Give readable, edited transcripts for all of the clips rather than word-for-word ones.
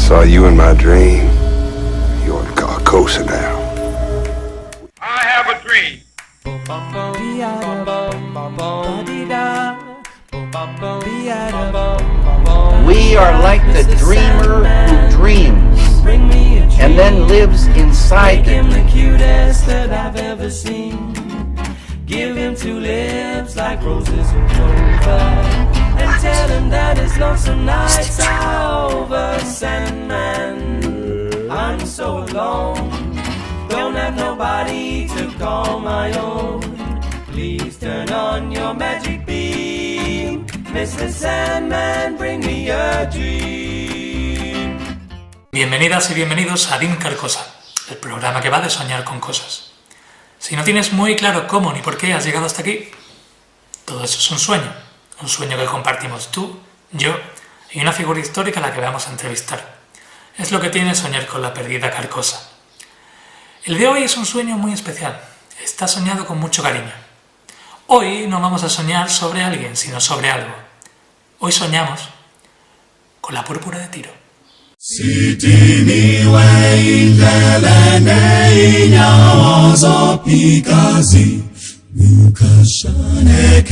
saw you in my dream. You're in Carcosa now. I have a dream. We are like the dreamer who dreams and then lives inside the the cutest that I've ever seen. Give him two lips like roses and clover, and tell him that his lonesome nights are over. Sandman, I'm so alone, don't have nobody to call my own. Please turn on your magic beam, Mr. Sandman, bring me a dream. Bienvenidas y bienvenidos a Dim Carcosa, el programa que va de soñar con cosas. Si no tienes muy claro cómo ni por qué has llegado hasta aquí, todo eso es un sueño que compartimos tú, yo y una figura histórica a la que vamos a entrevistar. Es lo que tiene soñar con la perdida Carcosa. El de hoy es un sueño muy especial, está soñado con mucho cariño. Hoy no vamos a soñar sobre alguien, sino sobre algo. Hoy soñamos con la púrpura de Tiro. Sitiniwe indlelene inyawo pikazi Lukashane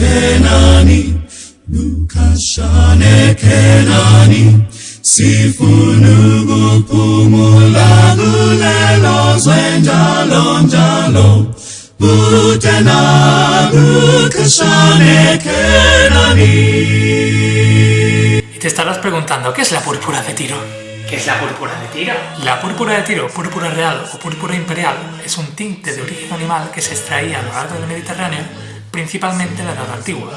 Kenani Sifunu kupumula gulelo zwenjalo njalo Butena Lukashane Kenani. Y te estarás preguntando, ¿qué es la púrpura de Tiro? ¿Qué es la púrpura de Tiro? La púrpura de Tiro, púrpura real o púrpura imperial, es un tinte de origen animal que se extraía a lo largo del Mediterráneo, principalmente en la Edad Antigua.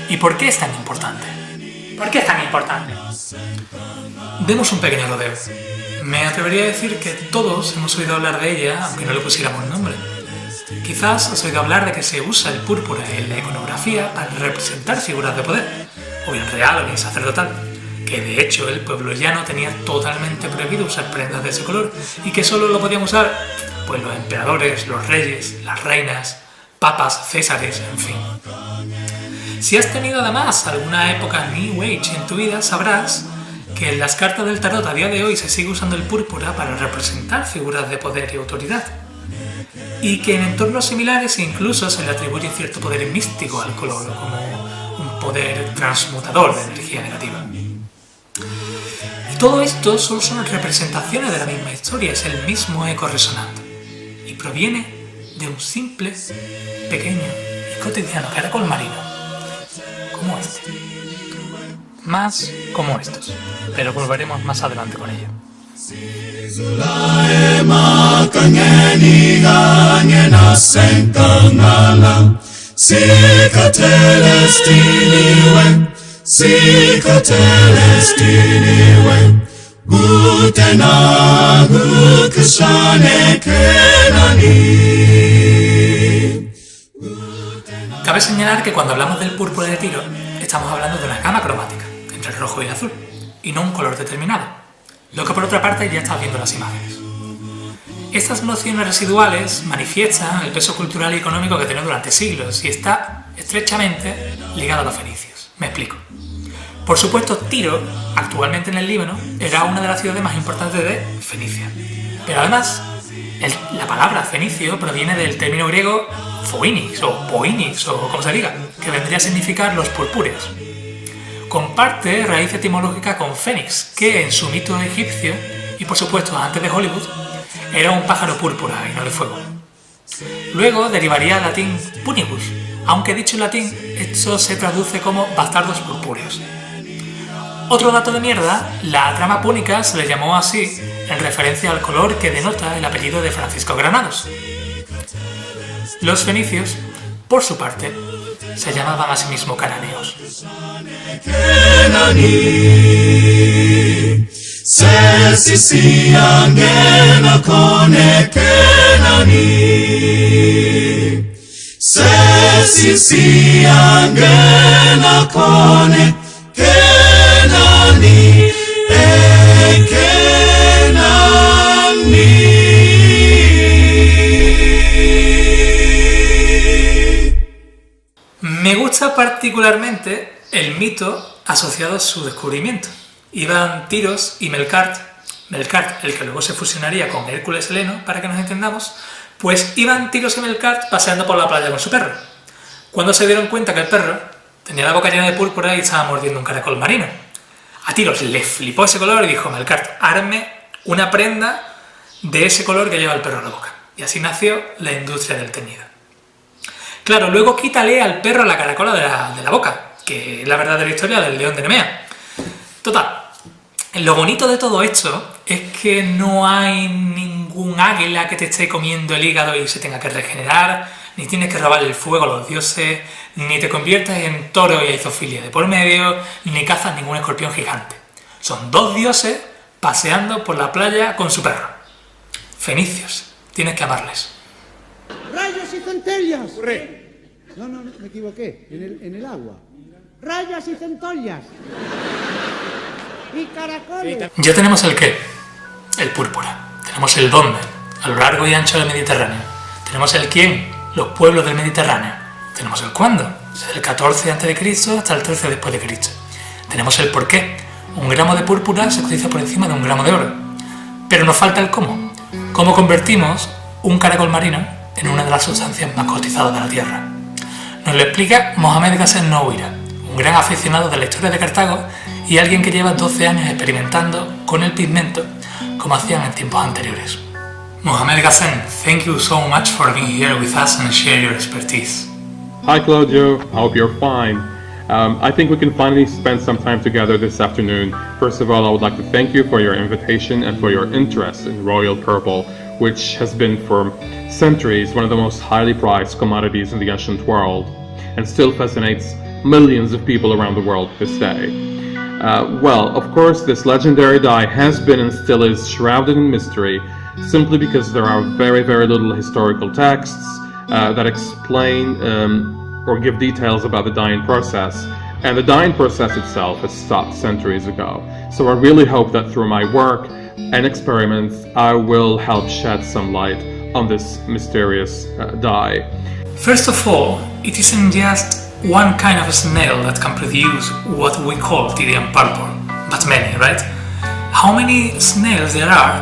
¿Y por qué es tan importante? ¿Por qué es tan importante? Demos un pequeño rodeo. Me atrevería a decir que todos hemos oído hablar de ella, aunque no le pusiéramos nombre. Quizás has oído hablar de que se usa el púrpura en la iconografía para representar figuras de poder, o bien real o bien sacerdotal, que de hecho el pueblo llano tenía totalmente prohibido usar prendas de ese color y que solo lo podían usar pues los emperadores, los reyes, las reinas, papas, césares, en fin. Si has tenido además alguna época New Age en tu vida, sabrás que en las cartas del tarot a día de hoy se sigue usando el púrpura para representar figuras de poder y autoridad, y que en entornos similares incluso se le atribuye cierto poder místico al color, como un poder transmutador de energía negativa. Y todo esto solo son representaciones de la misma historia, es el mismo eco resonante, y proviene de un simple, pequeño y cotidiano caracol marino, como este. Más como estos, pero volveremos más adelante con ello. Cabe señalar que cuando hablamos del púrpura de Tiro, estamos hablando de una gama cromática, entre el rojo y el azul, y no un color determinado, lo que por otra parte ya estás viendo en las imágenes. Estas nociones residuales manifiestan el peso cultural y económico que tiene durante siglos y está estrechamente ligado a los fenicios. Me explico. Por supuesto, Tiro, actualmente en el Líbano, era una de las ciudades más importantes de Fenicia. Pero además, la palabra fenicio proviene del término griego phoenix o poinix o como se diga, que vendría a significar los purpúreos. Comparte raíz etimológica con Fénix, que en su mito egipcio, y por supuesto antes de Hollywood, era un pájaro púrpura y no de fuego. Luego derivaría al latín punibus, aunque dicho en latín, esto se traduce como bastardos purpúreos. Otro dato de mierda, la trama púnica se le llamó así en referencia al color que denota el apellido de Francisco Granados. Los fenicios, por su parte, se llamaban a sí mismos cananeos. Me gusta particularmente el mito asociado a su descubrimiento. Iban Tiros y Melkart Melkart, el que luego se fusionaría con Hércules Heleno, para que nos entendamos, pues iban Tiros y Melkart paseando por la playa con su perro, cuando se dieron cuenta que el perro tenía la boca llena de púrpura y estaba mordiendo un caracol marino. A Tiros le flipó ese color y dijo: Melkart, hazme una prenda de ese color que lleva el perro a la boca. Y así nació la industria del teñido. Claro, luego quítale al perro la caracola de la boca, que es la verdadera historia del león de Nemea. Total, lo bonito de todo esto es que no hay ningún águila que te esté comiendo el hígado y se tenga que regenerar, ni tienes que robarle el fuego a los dioses, ni te conviertes en toro y hay zoofilia de por medio, ni cazas ningún escorpión gigante. Son dos dioses paseando por la playa con su perro. Fenicios, tienes que amarles. ¡Rayos y centellas! No, me equivoqué. En el agua. ¡Rayas y centollas! Y caracoles. Ya tenemos el qué, el púrpura. Tenemos el dónde, a lo largo y ancho del Mediterráneo. Tenemos el quién, los pueblos del Mediterráneo. Tenemos el cuándo, desde el 14 a.C. hasta el 13 después de Cristo. Tenemos el por qué. 1 gramo de púrpura se cotiza por encima de 1 gramo de oro. Pero nos falta el cómo. ¿Cómo convertimos un caracol marino en una de las sustancias más cotizadas de la Tierra? Nos lo explica Mohamed Ghassan Nouira, un gran aficionado de la historia de Cartago y alguien que lleva 12 años experimentando con el pigmento como hacían en tiempos anteriores. Mohamed Ghassan, thank you so much for being here with us and share your expertise. Hi Claudio, I hope you're fine. I think we can finally spend some time together this afternoon. First of all, I would like to thank you for your invitation and for your interest in royal purple, which has been for centuries one of the most highly prized commodities in the ancient world, and still fascinates millions of people around the world this day. Well, of course, this legendary dye has been and still is shrouded in mystery, simply because there are very, very little historical texts that explain or give details about the dyeing process, and the dyeing process itself has stopped centuries ago. So I really hope that through my work and experiments I will help shed some light on this mysterious dye. First of all, it isn't just one kind of snail that can produce what we call Tyrian purple, but many, right? How many snails there are,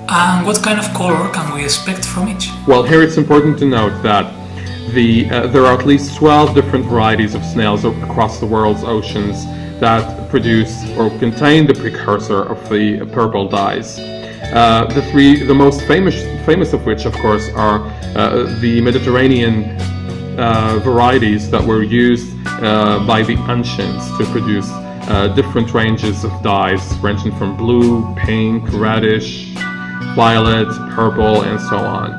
and what kind of color can we expect from each? Well, here it's important to note that there are at least 12 different varieties of snails across the world's oceans that produce or contain the precursor of the purple dyes. The most famous of which, of course, are the Mediterranean varieties that were used by the ancients to produce different ranges of dyes, ranging from blue, pink, reddish, violet, purple, and so on.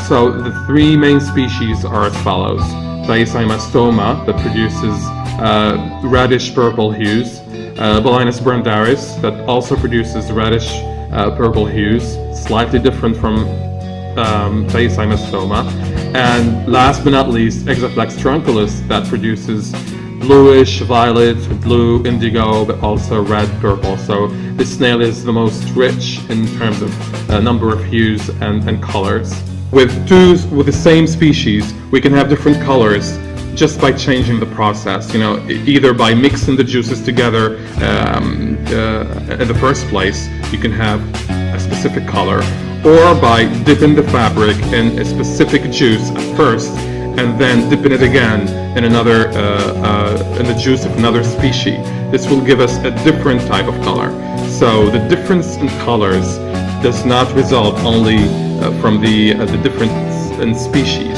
So the three main species are as follows: Diacymastoma, that produces reddish purple hues, Balinus brandaris, that also produces reddish purple hues, slightly different from Diacymastoma, and last but not least, Exaflex trunculus, that produces bluish, violet, blue, indigo, but also red, purple. So this snail is the most rich in terms of number of hues and colors. With the same species, we can have different colors just by changing the process, either by mixing the juices together in the first place, you can have a specific color, or by dipping the fabric in a specific juice at first, and then dipping it again in another, in the juice of another species. This will give us a different type of color. So the difference in colors does not result only from the difference in species.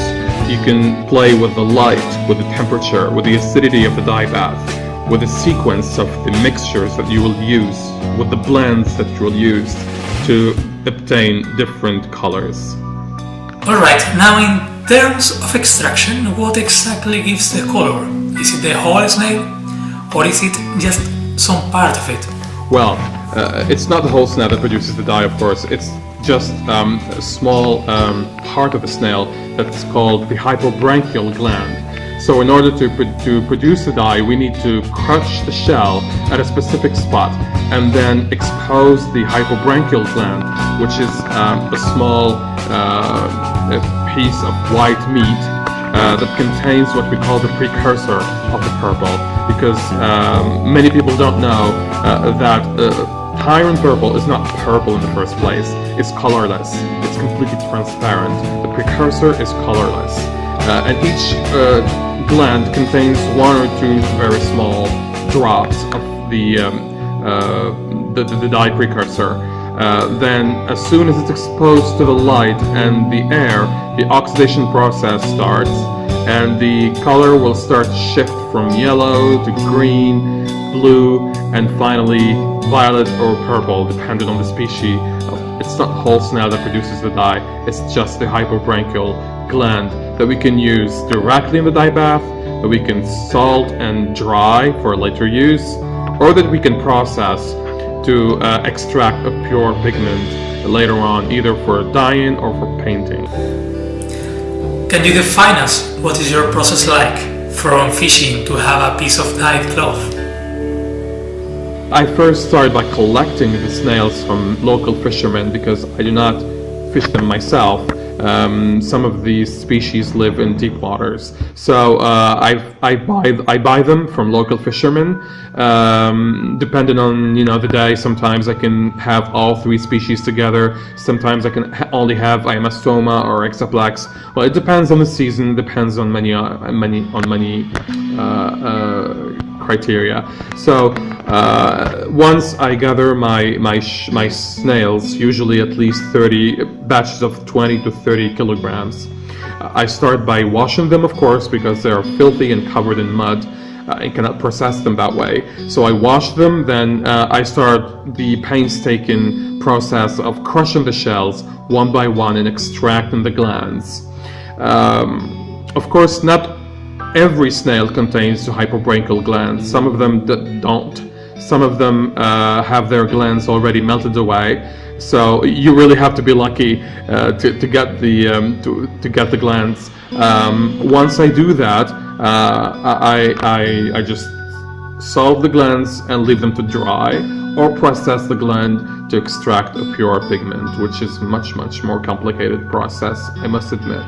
You can play with the light, with the temperature, with the acidity of the dye bath, with the sequence of the mixtures that you will use, with the blends that you will use to obtain different colors. Alright, now in terms of extraction, what exactly gives the color? Is it the whole snail, or is it just some part of it? Well, it's not the whole snail that produces the dye, of course. It's just a small part of the snail that's called the hypobranchial gland. So in order to produce the dye, we need to crush the shell at a specific spot and then expose the hypobranchial gland, which is a small piece of white meat that contains what we call the precursor of the purple, because many people don't know that Tyron purple is not purple in the first place. It's colorless. It's completely transparent. The precursor is colorless. And each gland contains one or two very small drops of the dye precursor. Then, as soon as it's exposed to the light and the air, the oxidation process starts, and the color will start to shift from yellow to green, blue, and finally violet or purple, depending on the species. It's not whole snail that produces the dye, it's just the hypobranchial gland that we can use directly in the dye bath, that we can salt and dry for later use, or that we can process to extract a pure pigment later on, either for dyeing or for painting. Can you define us what is your process like from fishing to have a piece of dyed cloth? I first started by collecting the snails from local fishermen because I do not fish them myself. Some of these species live in deep waters, so I buy them from local fishermen. Depending on the day, sometimes I can have all three species together. Sometimes I can only have Iamostoma or Exaplex. Well, it depends on the season. Depends on many criteria. So once I gather my snails, usually at least 30 batches of 20 to 30 kilograms, I start by washing them, of course, because they are filthy and covered in mud. I cannot process them that way. So I wash them, then I start the painstaking process of crushing the shells one by one and extracting the glands. Of course, not every snail contains hypobranchial glands. Some of them don't. Some of them have their glands already melted away. So you really have to be lucky to get the glands. Once I do that, I just salt the glands and leave them to dry, or process the gland to extract a pure pigment, which is much more complicated process, I must admit.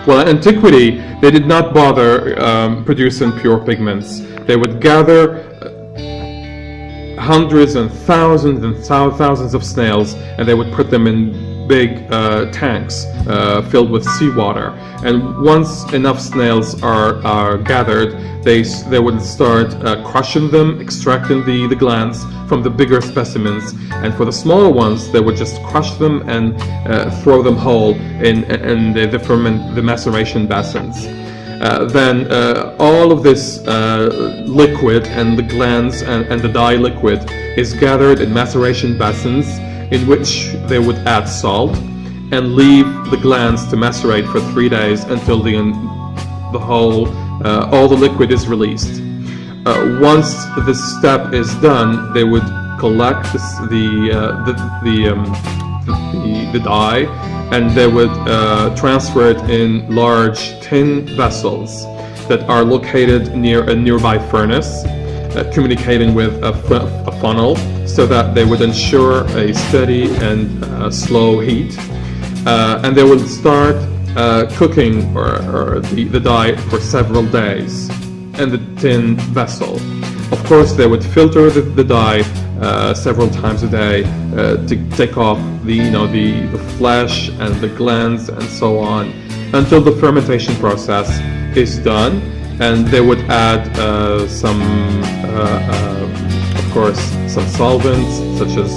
Well, in antiquity, they did not bother producing pure pigments. They would gather hundreds and thousands of snails, and they would put them in big tanks filled with seawater. And once enough snails are gathered, they would start crushing them, extracting the glands from the bigger specimens. And for the smaller ones, they would just crush them and throw them whole in the maceration basins. Then all of this liquid and the glands and the dye liquid is gathered in maceration basins, in which they would add salt and leave the glands to macerate for 3 days until all the liquid is released. Once this step is done, they would collect the dye, and they would transfer it in large tin vessels that are located near a nearby furnace, communicating with a funnel, so that they would ensure a steady and slow heat. And they would start cooking the dye for several days in the tin vessel. Of course, they would filter the dye several times a day to take off the flesh and the glands and so on, until the fermentation process is done. And they would add some solvents such as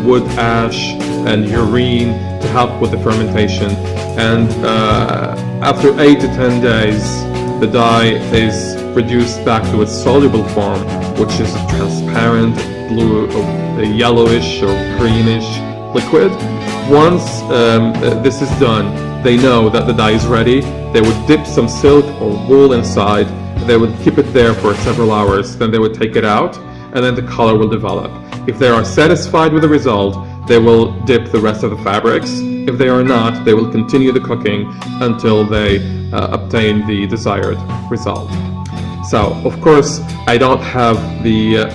wood ash and urine to help with the fermentation. And after 8 to 10 days, the dye is reduced back to its soluble form, which is a transparent blue, a yellowish or greenish liquid. Once this is done, they know that the dye is ready. They would dip some silk or wool inside. They would keep it there for several hours. Then they would take it out, and then the color will develop. If they are satisfied with the result, they will dip the rest of the fabrics. If they are not, they will continue the cooking until they obtain the desired result. So, of course, I don't have the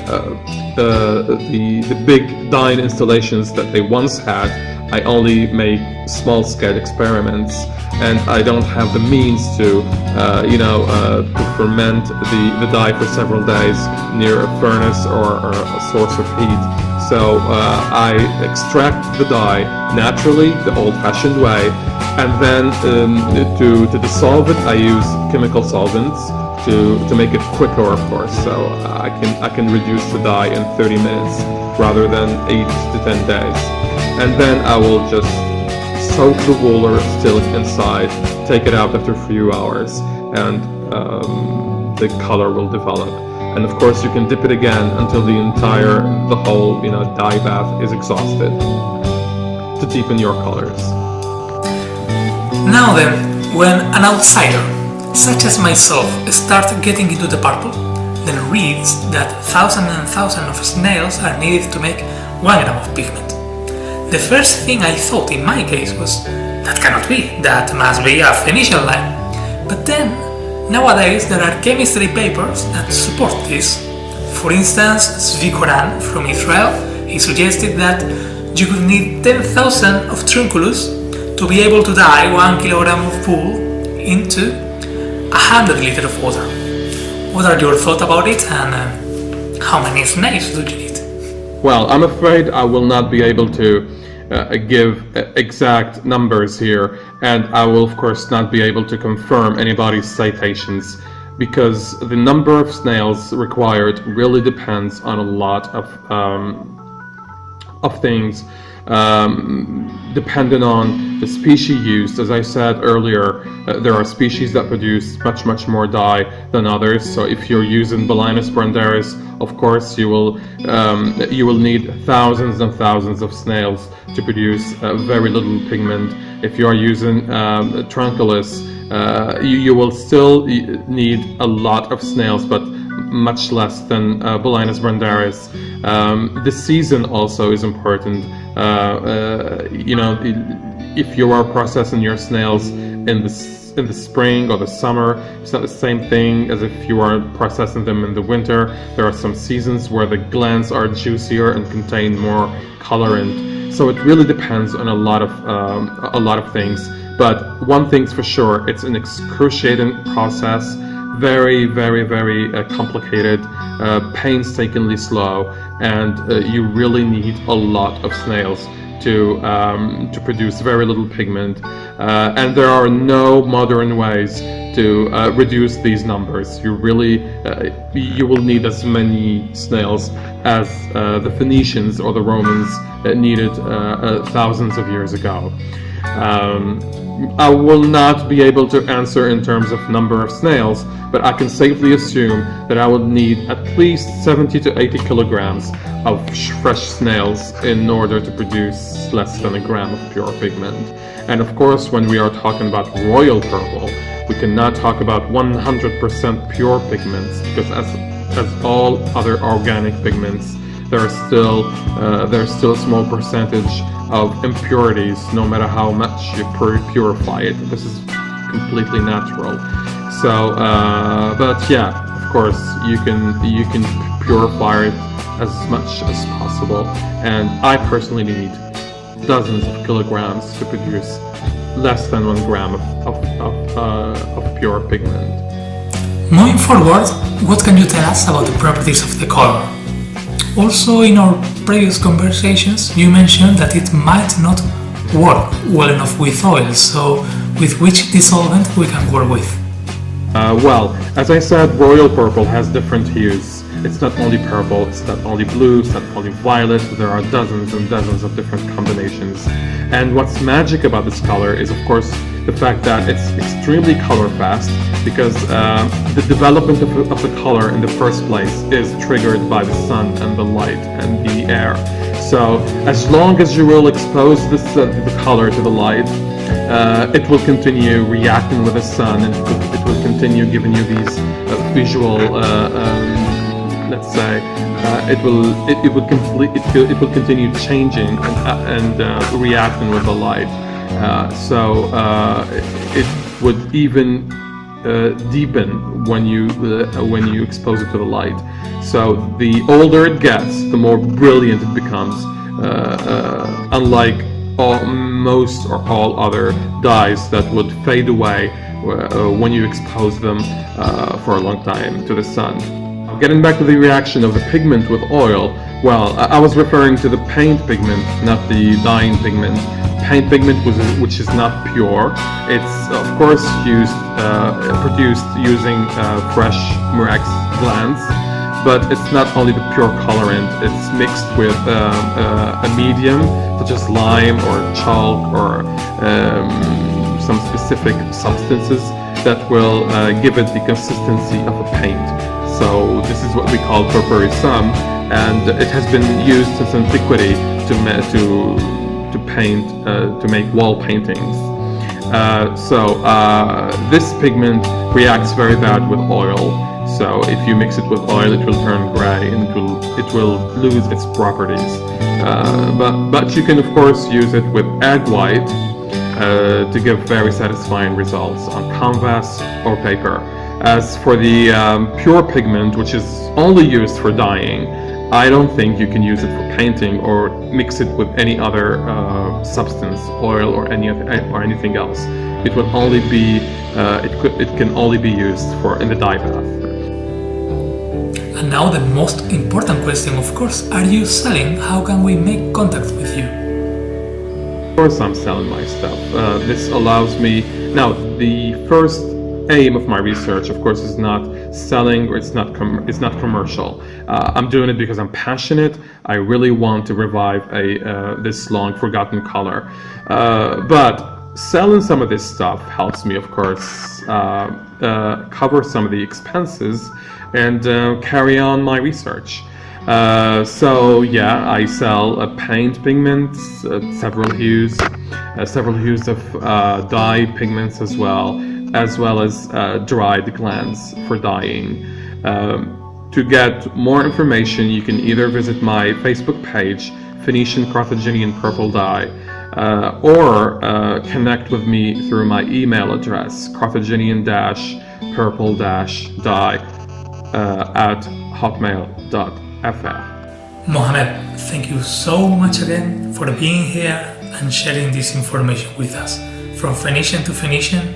big dyeing installations that they once had. I only make small-scale experiments, and I don't have the means to, to ferment the dye for several days near a furnace or a source of heat. So I extract the dye naturally, the old-fashioned way, and then to dissolve it, I use chemical solvents to make it quicker, of course. So I can reduce the dye in 30 minutes rather than 8 to 10 days. And then I will just soak the wool or still inside, take it out after a few hours, and the color will develop. And of course you can dip it again until the whole dye bath is exhausted to deepen your colors. Now then, when an outsider, such as myself, starts getting into the purple, then reads that thousands and thousands of snails are needed to make 1 gram of pigment. The first thing I thought in my case was, that cannot be, that must be a Phoenician line. But then, nowadays there are chemistry papers that support this. For instance, Zvi Koran from Israel, he suggested that you could need 10,000 of trunculus to be able to dye 1 kilogram of wool into 100 liters of water. What are your thoughts about it, and how many snails do you need? Well, I'm afraid I will not be able to give exact numbers here, and I will of course not be able to confirm anybody's citations, because the number of snails required really depends on a lot of things, dependent on the species used. As I said earlier, there are species that produce much more dye than others. So if you're using Balanus brandaris, of course you will need thousands and thousands of snails to produce very little pigment. If you are using Trunculus, you will still need a lot of snails, but much less than Balanus brandaris. The season also is important. If you are processing your snails in the spring or the summer, it's not the same thing as if you are processing them in the winter. There are some seasons where the glands are juicier and contain more colorant. So it really depends on a lot of things. But one thing's for sure, it's an excruciating process. Very complicated, painstakingly slow, and you really need a lot of snails to produce very little pigment, and there are no modern ways to reduce these numbers. You will need as many snails as the Phoenicians or the Romans needed thousands of years ago. I will not be able to answer in terms of number of snails, but I can safely assume that I would need at least 70 to 80 kilograms of fresh snails in order to produce less than a gram of pure pigment. And of course, when we are talking about royal purple, we cannot talk about 100% pure pigments, because as all other organic pigments, there's still a small percentage of impurities, no matter how much you purify it. This is completely natural. So, but yeah, of course, you can purify it as much as possible. And I personally need dozens of kilograms to produce less than 1 gram of pure pigment. Moving forward, what can you tell us about the properties of the color? Also, in our previous conversations, you mentioned that it might not work well enough with oil, so with which dissolvent we can work with? Well, as I said, royal purple has different hues. It's not only purple, it's not only blue, it's not only violet, there are dozens and dozens of different combinations. And what's magic about this color is, of course, the fact that it's extremely color fast, because the development of the color in the first place is triggered by the sun and the light and the air. So as long as you will expose the color to the light, it will continue reacting with the sun, and it will continue giving you these visual, let's say, it will continue changing and reacting with the light. So it would even deepen when you expose it to the light. So the older it gets, the more brilliant it becomes. Unlike most or all other dyes that would fade away when you expose them for a long time to the sun. Getting back to the reaction of the pigment with oil, well, I was referring to the paint pigment, not the dyeing pigment. Paint pigment, which is not pure. It's of course produced using fresh Murex glands, but it's not only the pure colorant. It's mixed with a medium such as lime or chalk or some specific substances that will give it the consistency of a paint. So this is what we call purpurissum, and it has been used since antiquity to paint, to make wall paintings. This pigment reacts very bad with oil. So if you mix it with oil, it will turn gray and it will lose its properties. But you can of course use it with egg white to give very satisfying results on canvas or paper. As for the pure pigment, which is only used for dyeing, I don't think you can use it for painting or mix it with any other substance, oil or anything else. It would only be it can only be used in the dye bath. And now the most important question, of course, are you selling? How can we make contact with you? Of course I'm selling my stuff. This allows me, now the first aim of my research, of course, is not selling, or it's not commercial. I'm doing it because I'm passionate. I really want to revive this long forgotten color. But selling some of this stuff helps me, of course, cover some of the expenses and carry on my research. So yeah, I sell paint pigments, several hues of dye pigments as well as dried glands for dyeing. To get more information, you can either visit my Facebook page, Phoenician Carthaginian Purple Dye, or connect with me through my email address, carthaginian-purple-dye at hotmail.fr. Mohamed, thank you so much again for being here and sharing this information with us. From Phoenician to Phoenician,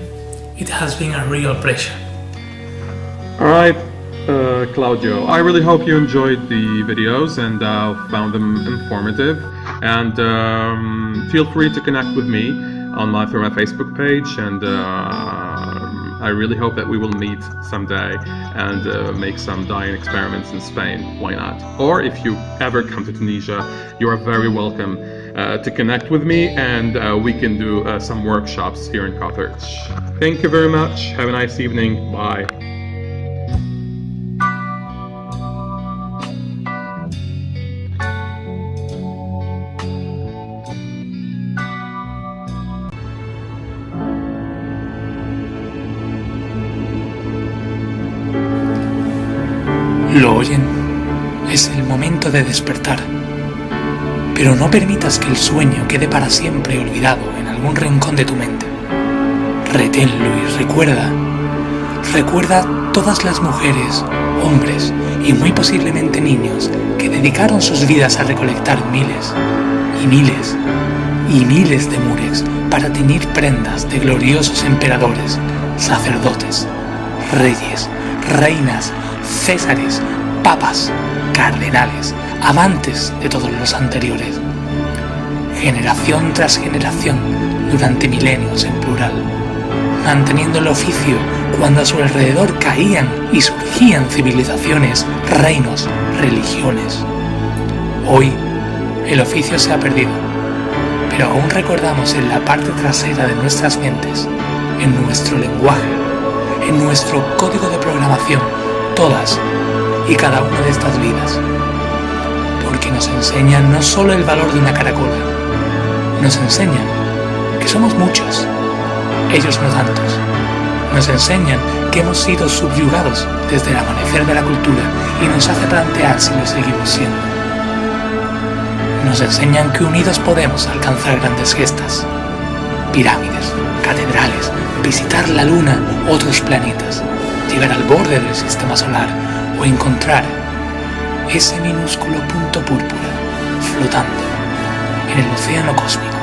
it has been a real pleasure. Alright, Claudio, I really hope you enjoyed the videos and found them informative. And feel free to connect with me through my Facebook page, and I really hope that we will meet someday and make some dyeing experiments in Spain. Why not? Or if you ever come to Tunisia, you are very welcome to connect with me, and we can do some workshops here in Carthage. Thank you very much. Have a nice evening. Bye. ¿Lo oyen? Es el momento de despertar. Pero no permitas que el sueño quede para siempre olvidado en algún rincón de tu mente. Reténlo y recuerda todas las mujeres, hombres y muy posiblemente niños que dedicaron sus vidas a recolectar miles y miles y miles de murex para teñir prendas de gloriosos emperadores, sacerdotes, reyes, reinas, césares, papas, cardenales, amantes de todos los anteriores. Generación tras generación, durante milenios en plural, manteniendo el oficio cuando a su alrededor caían y surgían civilizaciones, reinos, religiones. Hoy, el oficio se ha perdido, pero aún recordamos en la parte trasera de nuestras mentes, en nuestro lenguaje, en nuestro código de programación, todas y cada una de estas vidas, porque nos enseñan no solo el valor de una caracola, nos enseñan que somos muchos, ellos no tantos, nos enseñan que hemos sido subyugados desde el amanecer de la cultura y nos hace plantear si lo seguimos siendo. Nos enseñan que unidos podemos alcanzar grandes gestas, pirámides, catedrales, visitar la luna, otros planetas, llegar al borde del sistema solar o encontrar ese minúsculo punto púrpura flotando en el océano cósmico.